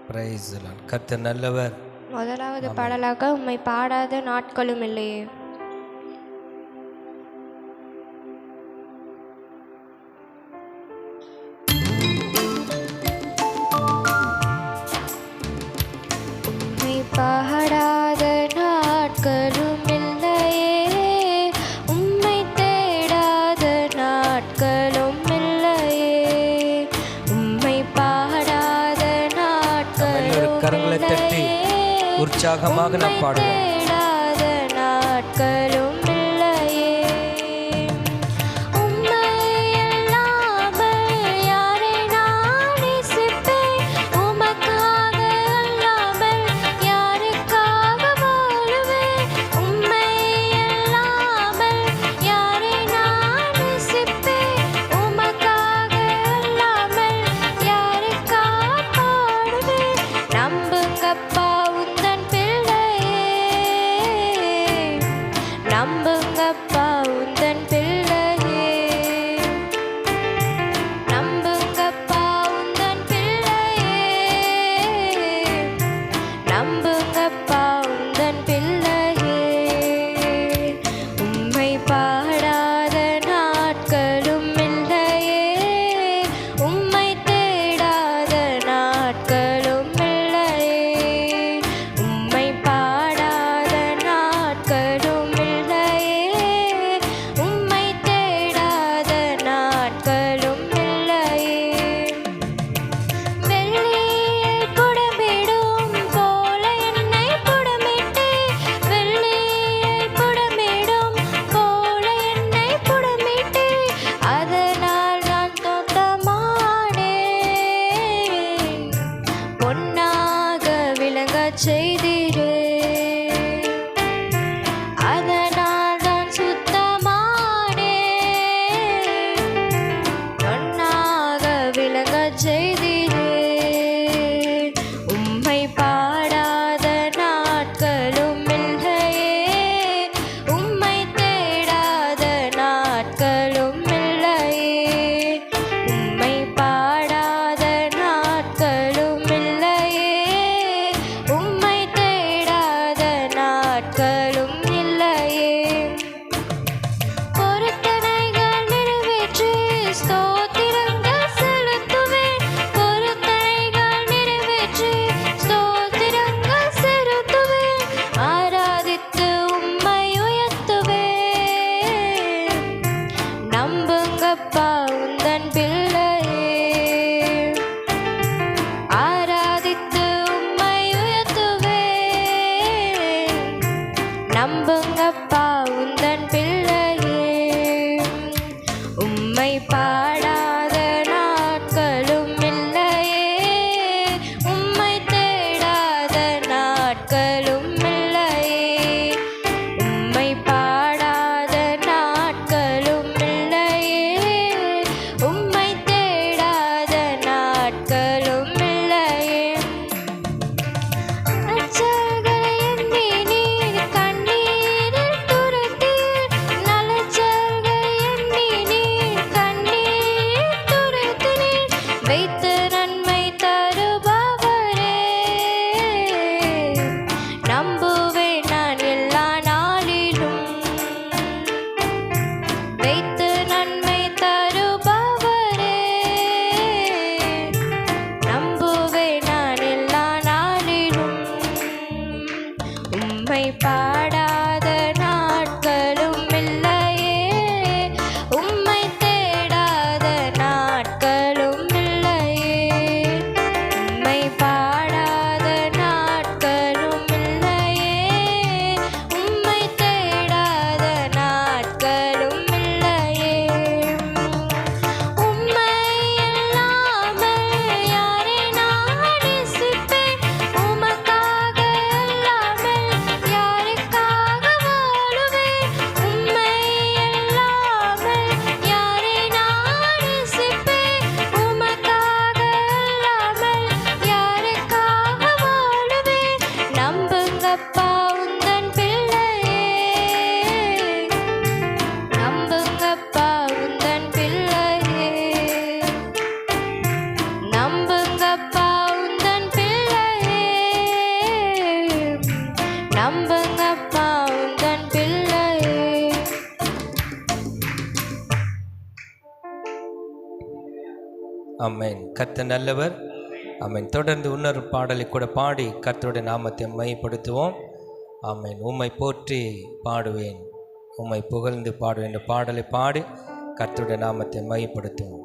Praise the Lord. கர்த்தர் நல்லவர். முதலாவது பாடலாக உம்மை பாடாத நாட்களும் இல்லையே. உம்மை பாடாத நாட்களும் இல்லையே, உம்மை தேடாத நாட்களும் இல்லையே, உம்மை பாடாத நாட்களும் கரங்களை தட்டி உற்சாகமாக நாம் பாடுவோம். தேடாத நாட்களும் இல்லையே, உம்மை அல்லாமல் யாரை நான் நேசிப்பேன், உமக்காக அல்லாமல் யாருக்காக வாழுவேன், உம்மை அல்லாமல் யாரை நான் நேசிப்பேன், உமக்காக அல்லாமல் யாருக்காக பாடுவேன். நம்புங்கப்பா உந்தன் பிள்ளையே, நம்புங்கப்பா உந்தன் பிள்ளையே, நம்புங்கப்பா உந்தன் பிள்ளையே, நம்புங்கப்பா உந்தன் பிள்ளையே, உம்மை பாடாத நாட்களும் இல்லையே, உம்மை தேடாத நாட்களும் இல்லையே, உம்மை பாடாத நாட்களும் இல்லையே, உம்மை தேடாத நாட்களும் இல்லையே. வெள்ளியை புடமிடும் போல என்னை புடமிட்டு, வெள்ளியை புடமிடும் போல என்னை புடமிட்டு, அதனால் நான் சொந்தமானேன், பொன்னாக விளங்கச் செய்தீரே, அதனால் நான் சுத்தமானேன், பொன்னாக விளங்கச் செய்தீரே, உம்மை பாடாத நாட்களும் இல்லையே, உம்மை தேடாத நாட்களும் இல்லையே, உம்மை பாடாத நாட்களும் இல்லையே, உம்மை தேடாத நாட்களும் இல்லையே. பொருத்தனைகள் நிறைவேற்றி ஸ்தோத்திரங்கள் செலுத்துவேன், பொருத்தனைகள் நிறைவேற்றி ஸ்தோத்திரங்கள் செலுத்துவேன், ஆராதித்து உம்மை உயர்த்துவேன். நம்புங்கப்பா உந்தன் பிள்ளையே, ஆராதித்து உம்மை உயர்த்துவேன். நம்புங்கப்பா உந்தன் பிள்ளையே, உம்மை பாடாத நாட்களும் இல்லையே, உம்மை தேடாத நாட்களும் இல்லையே, உம்மை பாடாத நாட்களும் இல்லையே, உம்மை தேடாத நாட்களும் இல்லையே. நற்செயல்களை எண்ணி நீர் கண்ணீரில் துரைத்தீர், நலச்செயல்களை எண்ணி நீர் கண்ணீரில் துரைத்தீர், வைத்து நன்மை தருபவரே, நம்புவேன் நான் எல்லா நாளிலும், வைத்து நன்மை தருபவரே, நம்புவேன் நான் எல்லா நாளிலும், உம்மை பாடாத நாட்களும் இல்லையே, உம்மை தேடாத நாட்களும் இல்லையே, ஆமென். கர்த்தர் நல்லவர். ஆமென். தொடர்ந்து இன்னொரு பாடலை கூட பாடி கர்த்தருடைய நாமத்தை மையப்படுத்துவோம். ஆமென். உம்மை போற்றி பாடுவேன், உம்மை புகழ்ந்து பாடுவேன் என்ற பாடலை பாடி கர்த்தருடைய நாமத்தை மையப்படுத்துவோம்.